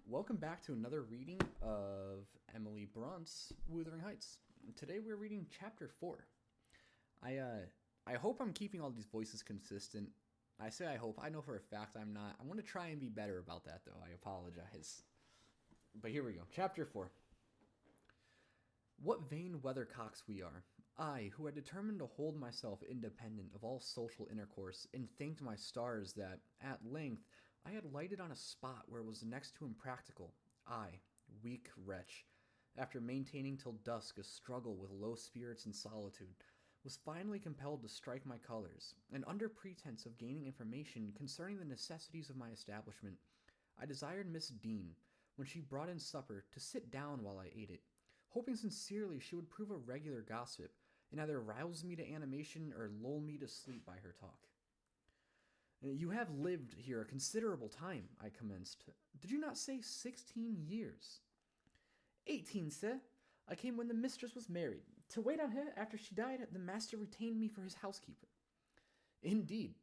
Welcome back to another reading of Emily Brunt's Wuthering Heights. Today we're reading Chapter 4. I hope I'm keeping all these voices consistent. I say I hope. I know for a fact I'm not. I want to try and be better about that, though. I apologize. But here we go. Chapter 4. What vain weathercocks we are. I, who had determined to hold myself independent of all social intercourse, and thanked my stars that, at length, I had lighted on a spot where it was next to impractical. I, weak wretch, after maintaining till dusk a struggle with low spirits and solitude, was finally compelled to strike my colors, and under pretense of gaining information concerning the necessities of my establishment, I desired Miss Dean, when she brought in supper, to sit down while I ate it, hoping sincerely she would prove a regular gossip, and either rouse me to animation or lull me to sleep by her talk. You have lived here a considerable time, I commenced. Did you not say 16 years? 18, sir. I came when the mistress was married. To wait on her after she died, the master retained me for his housekeeper. Indeed.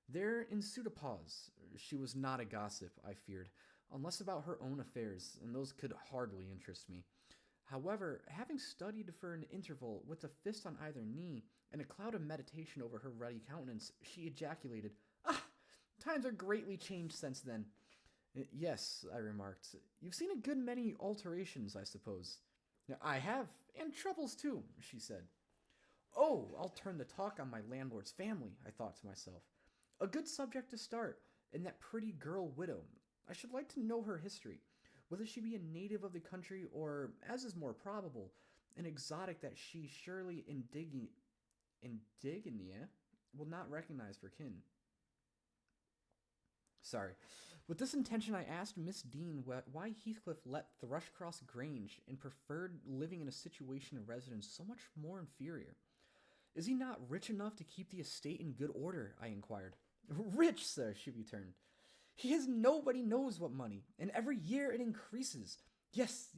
There ensued a pause. She was not a gossip, I feared, unless about her own affairs, and those could hardly interest me. However, having studied for an interval with a fist on either knee and a cloud of meditation over her ruddy countenance, she ejaculated, "Ah! Times are greatly changed since then." "Yes," I remarked. "You've seen a good many alterations, I suppose." "I have, and troubles too," she said. "Oh, I'll turn the talk on my landlord's family," I thought to myself. "A good subject to start, and that pretty girl widow. I should like to know her history. Whether she be a native of the country, or, as is more probable, an exotic that she surely indignia will not recognize for kin." Sorry. With this intention, I asked Miss Dean why Heathcliff let Thrushcross Grange and preferred living in a situation of residence so much more inferior. "Is he not rich enough to keep the estate in good order?" I inquired. "Rich, sir," she returned. "He has nobody knows what money, and every year it increases. Yes,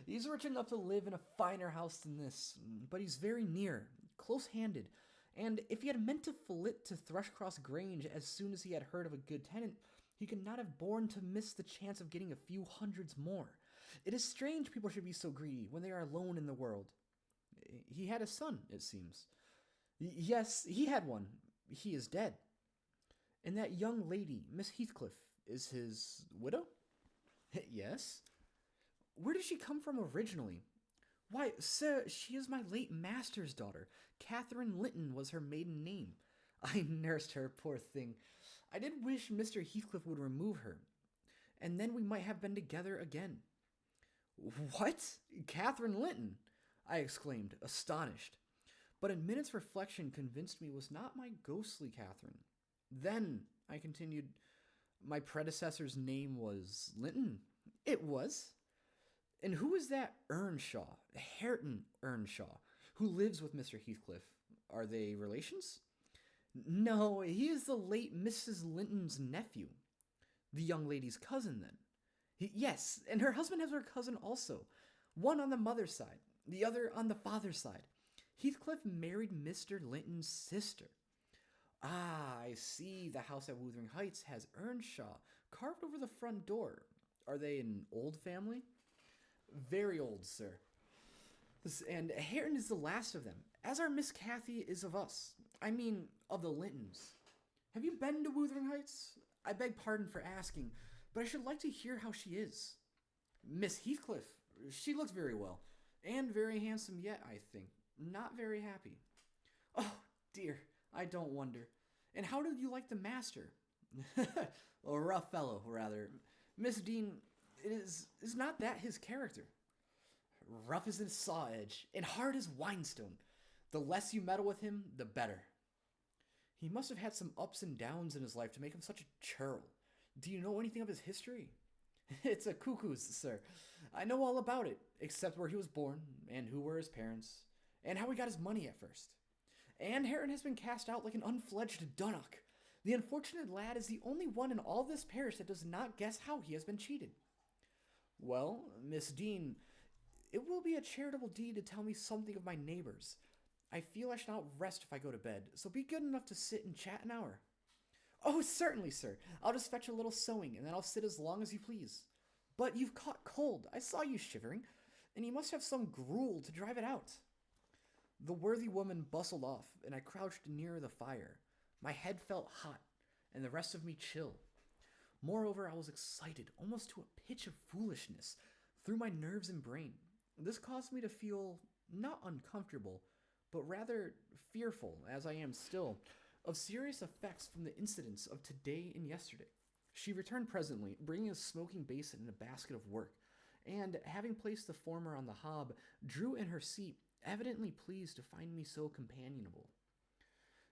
he's rich enough to live in a finer house than this, but he's very near, close-handed, and if he had meant to flit to Thrushcross Grange as soon as he had heard of a good tenant, he could not have borne to miss the chance of getting a few hundreds more. It is strange people should be so greedy when they are alone in the world." "He had a son, it seems." "Yes, he had one. He is dead." "And that young lady, Miss Heathcliff, is his widow?" "Yes." "Where did she come from originally?" "Why, sir, she is my late master's daughter. Catherine Linton was her maiden name. I nursed her, poor thing. I did wish Mr. Heathcliff would remove her, and then we might have been together again." "What? Catherine Linton?" I exclaimed, astonished. But a minute's reflection convinced me it was not my ghostly Catherine. "Then," I continued, "my predecessor's name was Linton?" "It was." "And who is that Earnshaw, Hareton Earnshaw, who lives with Mr. Heathcliff? Are they relations?" "No, he is the late Mrs. Linton's nephew." "The young lady's cousin, then?" "Yes, and her husband has her cousin also, one on the mother's side, the other on the father's side. Heathcliff married Mr. Linton's sister." "Ah, I see the house at Wuthering Heights has Earnshaw carved over the front door. Are they an old family?" "Very old, sir. And Hareton is the last of them, as our Miss Cathy is of us. I mean, of the Lintons. Have you been to Wuthering Heights? I beg pardon for asking, but I should like to hear how she is." "Miss Heathcliff, she looks very well, and very handsome yet, I think. Not very happy." "Oh, dear, I don't wonder. And how did you like the master?" "A rough fellow, rather. Miss Dean, is not that his character?" "Rough as a saw edge, and hard as whinstone. The less you meddle with him, the better." "He must have had some ups and downs in his life to make him such a churl. Do you know anything of his history?" "It's a cuckoo's, sir. I know all about it, except where he was born, and who were his parents, and how he got his money at first. And Hareton has been cast out like an unfledged dunnock. The unfortunate lad is the only one in all this parish that does not guess how he has been cheated." "Well, Miss Dean, it will be a charitable deed to tell me something of my neighbors. I feel I shall not rest if I go to bed, so be good enough to sit and chat an hour." "Oh, certainly, sir. I'll just fetch a little sewing, and then I'll sit as long as you please." But you've caught cold. I saw you shivering, and you must have some gruel to drive it out. The worthy woman bustled off, and I crouched nearer the fire. My head felt hot, and the rest of me chill. Moreover, I was excited, almost to a pitch of foolishness, through my nerves and brain. This caused me to feel not uncomfortable, but rather fearful, as I am still, of serious effects from the incidents of today and yesterday. She returned presently, bringing a smoking basin and a basket of work, and, having placed the former on the hob, drew in her seat, evidently pleased to find me so companionable.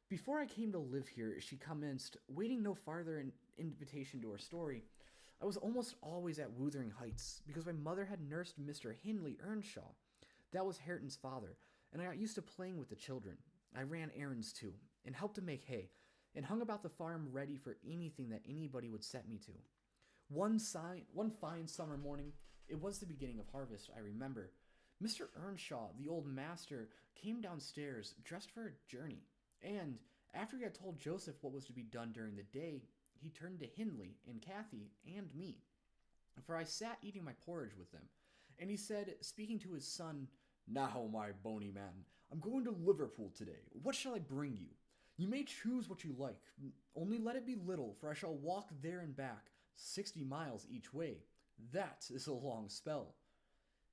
Before I came to live here, she commenced, waiting no farther in invitation to her story. I was almost always at Wuthering Heights, because my mother had nursed Mr. Hindley Earnshaw. That was Hareton's father, and I got used to playing with the children. I ran errands too, and helped to make hay, and hung about the farm ready for anything that anybody would set me to. One fine summer morning, it was the beginning of harvest, I remember, Mr. Earnshaw, the old master, came downstairs, dressed for a journey, and, after he had told Joseph what was to be done during the day, he turned to Hindley and Kathy and me, for I sat eating my porridge with them, and he said, speaking to his son, "Now, my bony man, I'm going to Liverpool today. What shall I bring you? You may choose what you like, only let it be little, for I shall walk there and back, 60 miles each way. That is a long spell."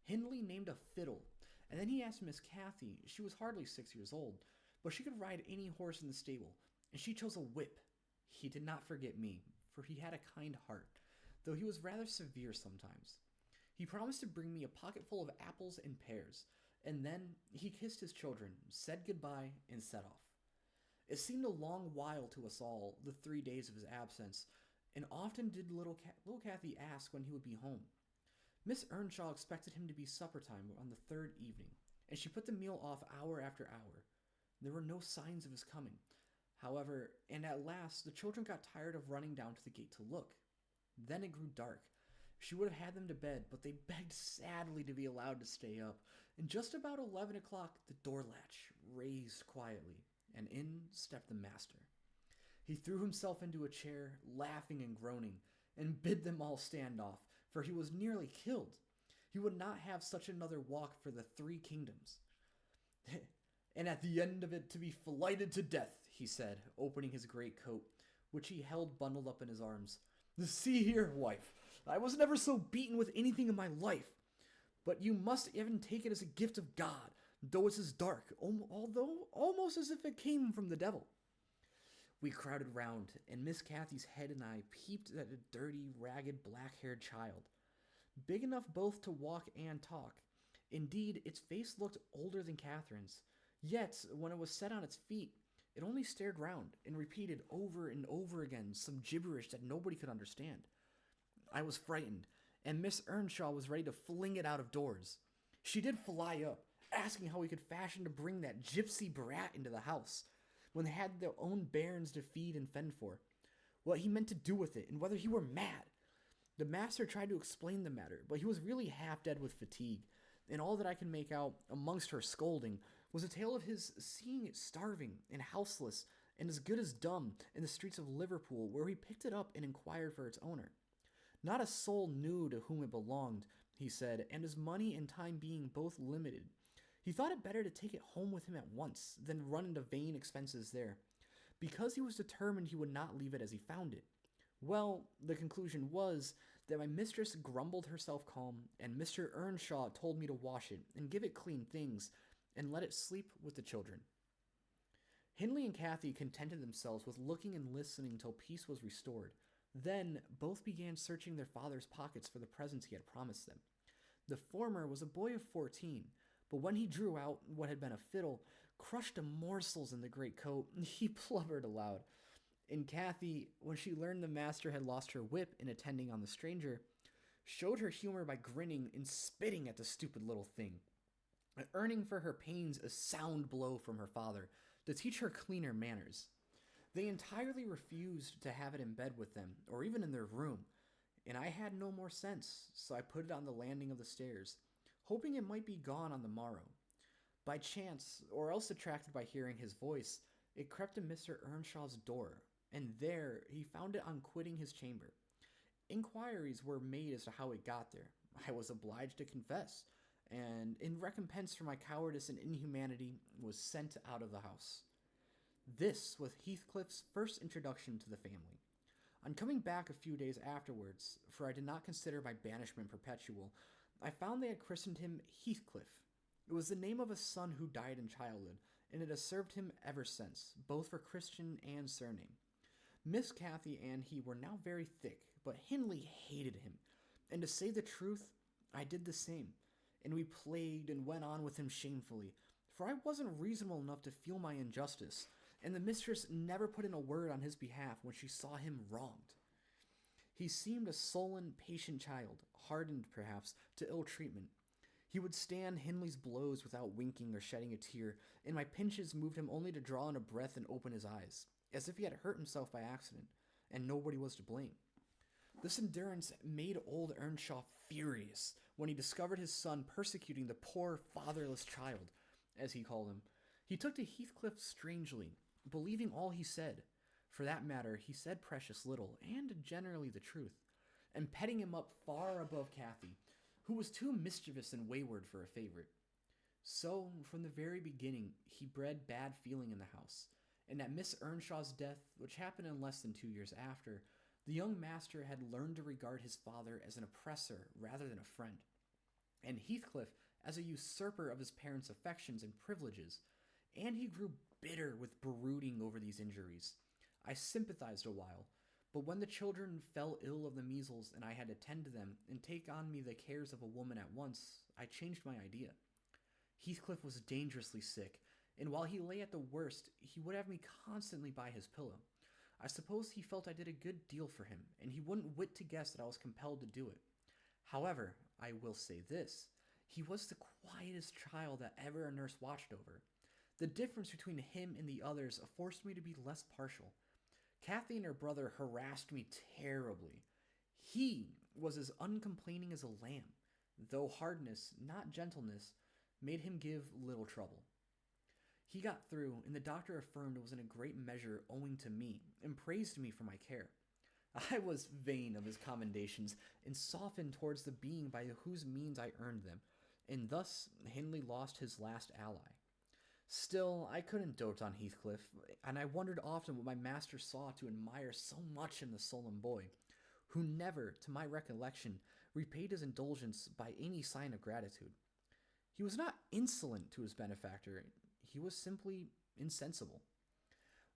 Hindley named a fiddle, and then he asked Miss Kathy. She was hardly 6 years old, but she could ride any horse in the stable, and she chose a whip. He did not forget me, for he had a kind heart, though he was rather severe sometimes. He promised to bring me a pocketful of apples and pears, and then he kissed his children, said goodbye, and set off. It seemed a long while to us all, the 3 days of his absence, and often did little Kathy ask when he would be home. Miss Earnshaw expected him to be supper time on the third evening, and she put the meal off hour after hour. There were no signs of his coming, however, and at last the children got tired of running down to the gate to look. Then it grew dark. She would have had them to bed, but they begged sadly to be allowed to stay up, and just about 11 o'clock the door latch raised quietly, and in stepped the master. He threw himself into a chair, laughing and groaning, and bid them all stand off, for he was nearly killed. He would not have such another walk for the 3 kingdoms. "And at the end of it to be flighted to death," he said, opening his great coat, which he held bundled up in his arms. "See here, wife, I was never so beaten with anything in my life. But you must even take it as a gift of God, though it's as dark, although almost as if it came from the devil." We crowded round, and Miss Kathy's head and I peeped at a dirty, ragged, black-haired child, big enough both to walk and talk. Indeed, its face looked older than Catherine's, yet, when it was set on its feet, it only stared round and repeated over and over again some gibberish that nobody could understand. I was frightened, and Miss Earnshaw was ready to fling it out of doors. She did fly up, asking how we could fashion to bring that gypsy brat into the house, when they had their own bairns to feed and fend for, what he meant to do with it, and whether he were mad. The master tried to explain the matter, but he was really half dead with fatigue, and all that I could make out, amongst her scolding, was a tale of his seeing it starving and houseless and as good as dumb in the streets of Liverpool, where he picked it up and inquired for its owner. Not a soul knew to whom it belonged, he said, and his money and time being both limited, he thought it better to take it home with him at once than run into vain expenses there, because he was determined he would not leave it as he found it. Well, the conclusion was that my mistress grumbled herself calm, and Mr. Earnshaw told me to wash it and give it clean things, and let it sleep with the children. Hindley and Kathy contented themselves with looking and listening till peace was restored. Then both began searching their father's pockets for the presents he had promised them. The former was a boy of 14, but when he drew out what had been a fiddle, crushed to morsels in the great coat, he blubbered aloud. And Kathy, when she learned the master had lost her whip in attending on the stranger, showed her humor by grinning and spitting at the stupid little thing, earning for her pains a sound blow from her father to teach her cleaner manners. They entirely refused to have it in bed with them, or even in their room, and I had no more sense, so I put it on the landing of the stairs, hoping it might be gone on the morrow. By chance, or else attracted by hearing his voice, it crept to Mr. Earnshaw's door, and there he found it on quitting his chamber. Inquiries were made as to how it got there. I was obliged to confess, and in recompense for my cowardice and inhumanity, was sent out of the house. This was Heathcliff's first introduction to the family. On coming back a few days afterwards, for I did not consider my banishment perpetual, I found they had christened him Heathcliff. It was the name of a son who died in childhood, and it has served him ever since, both for Christian and surname. Miss Cathy and he were now very thick, but Hindley hated him, and to say the truth, I did the same, and we plagued and went on with him shamefully, for I wasn't reasonable enough to feel my injustice, and the mistress never put in a word on his behalf when she saw him wronged. He seemed a sullen, patient child, hardened, perhaps, to ill treatment. He would stand Hindley's blows without winking or shedding a tear, and my pinches moved him only to draw in a breath and open his eyes, as if he had hurt himself by accident, and nobody was to blame. This endurance made old Earnshaw furious when he discovered his son persecuting the poor fatherless child, as he called him. He took to Heathcliff strangely, believing all he said. For that matter, he said precious little, and generally the truth, and petting him up far above Cathy, who was too mischievous and wayward for a favorite. So, from the very beginning, he bred bad feeling in the house, and at Miss Earnshaw's death, which happened in less than 2 years after, the young master had learned to regard his father as an oppressor rather than a friend, and Heathcliff as a usurper of his parents' affections and privileges, and he grew bitter with brooding over these injuries. I sympathized a while, but when the children fell ill of the measles and I had to tend to them and take on me the cares of a woman at once, I changed my idea. Heathcliff was dangerously sick, and while he lay at the worst, he would have me constantly by his pillow. I suppose he felt I did a good deal for him, and he wouldn't wit to guess that I was compelled to do it. However, I will say this, he was the quietest child that ever a nurse watched over. The difference between him and the others forced me to be less partial. Cathy and her brother harassed me terribly. He was as uncomplaining as a lamb, though hardness, not gentleness, made him give little trouble. He got through, and the doctor affirmed it was in a great measure owing to me, and praised me for my care. I was vain of his commendations, and softened towards the being by whose means I earned them, and thus Hindley lost his last ally. Still, I couldn't dote on Heathcliff, and I wondered often what my master saw to admire so much in the sullen boy, who never, to my recollection, repaid his indulgence by any sign of gratitude. He was not insolent to his benefactor, he was simply insensible.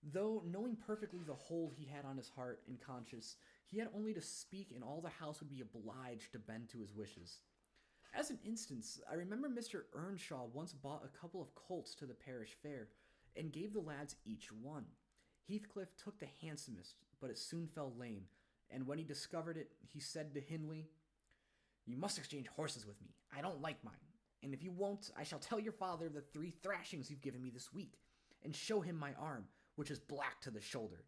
Though knowing perfectly the hold he had on his heart and conscience, he had only to speak and all the house would be obliged to bend to his wishes. As an instance, I remember Mr. Earnshaw once bought a couple of colts to the parish fair, and gave the lads each one. Heathcliff took the handsomest, but it soon fell lame, and when he discovered it, he said to Hindley, "You must exchange horses with me. I don't like mine, and if you won't, I shall tell your father of the 3 thrashings you've given me this week, and show him my arm, which is black to the shoulder."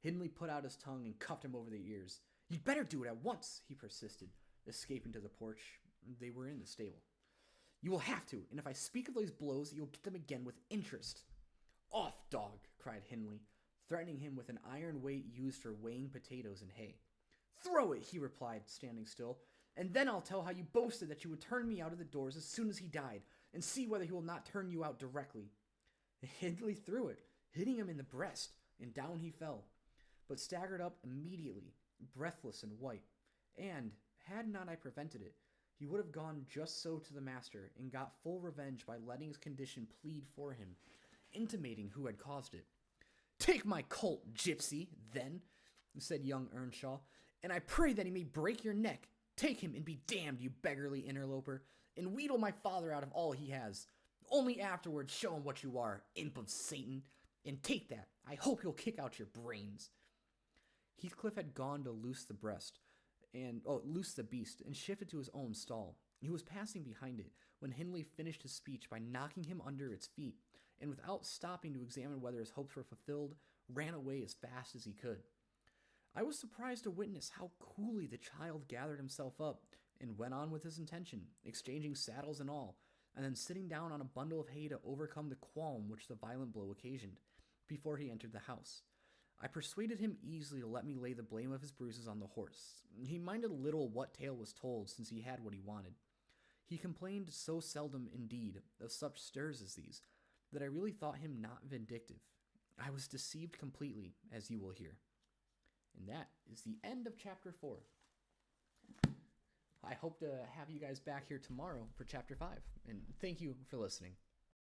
Hindley put out his tongue and cuffed him over the ears. "You'd better do it at once," he persisted, escaping to the porch. They were in the stable. "You will have to, and if I speak of those blows, you'll get them again with interest." "Off, dog!" cried Hindley, threatening him with an iron weight used for weighing potatoes and hay. "Throw it," he replied, standing still, "and then I'll tell how you boasted that you would turn me out of the doors as soon as he died, and see whether he will not turn you out directly." Hindley threw it, hitting him in the breast, and down he fell, but staggered up immediately, breathless and white, and, had not I prevented it, he would have gone just so to the master, and got full revenge by letting his condition plead for him, intimating who had caused it. "Take my colt, gypsy, then," said young Earnshaw, "and I pray that he may break your neck. Take him and be damned, you beggarly interloper, and wheedle my father out of all he has. Only afterwards show him what you are, imp of Satan, and take that. I hope he'll kick out your brains." Heathcliff had gone to loose the beast, and shifted to his own stall. He was passing behind it, when Hindley finished his speech by knocking him under its feet, and without stopping to examine whether his hopes were fulfilled, ran away as fast as he could. I was surprised to witness how coolly the child gathered himself up, and went on with his intention, exchanging saddles and all, and then sitting down on a bundle of hay to overcome the qualm which the violent blow occasioned, before he entered the house. I persuaded him easily to let me lay the blame of his bruises on the horse. He minded little what tale was told, since he had what he wanted. He complained so seldom, indeed, of such stirs as these, that I really thought him not vindictive. I was deceived completely, as you will hear. And that is the end of Chapter 4. I hope to have you guys back here tomorrow for Chapter 5, and thank you for listening.